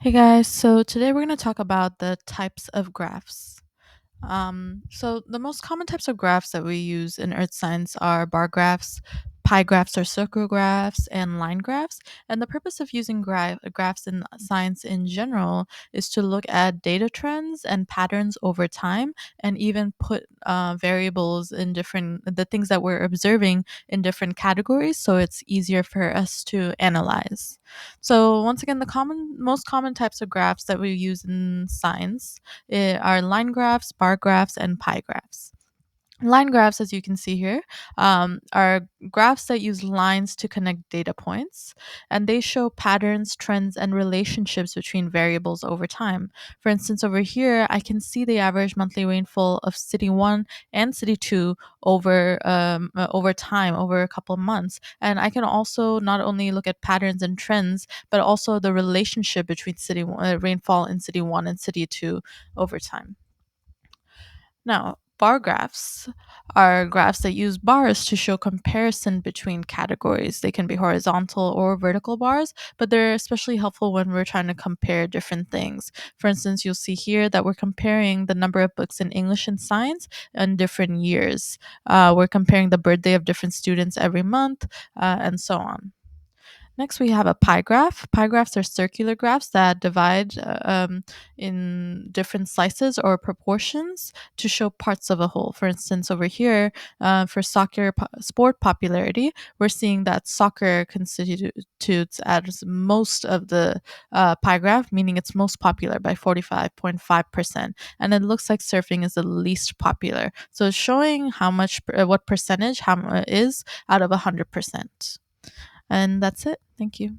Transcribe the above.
Hey guys, so today we're going to talk about the types of graphs. So the most common types of graphs that we use in earth science are bar graphs, pie graphs or circle graphs, and line graphs. And the purpose of using graphs in science in general is to look at data trends and patterns over time, and even put variables in the things that we're observing in different categories, so it's easier for us to analyze. So once again, the most common types of graphs that we use in science are line graphs, bar graphs, and pie graphs. Line graphs, as you can see here, are graphs that use lines to connect data points, and they show patterns, trends, and relationships between variables over time. For instance, over here, I can see the average monthly rainfall of City 1 and City 2 over time, over a couple of months. And I can also not only look at patterns and trends, but also the relationship between rainfall in City 1 and City 2 over time. Now, bar graphs are graphs that use bars to show comparison between categories. They can be horizontal or vertical bars, but they're especially helpful when we're trying to compare different things. For instance, you'll see here that we're comparing the number of books in English and science in different years. We're comparing the birthday of different students every month, and so on. Next, we have a pie graph. Pie graphs are circular graphs that divide in different slices or proportions to show parts of a whole. For instance, over here, for sport popularity, we're seeing that soccer constitutes as most of the pie graph, meaning it's most popular by 45.5%. And it looks like surfing is the least popular. So it's showing what percentage is out of 100%. And that's it. Thank you.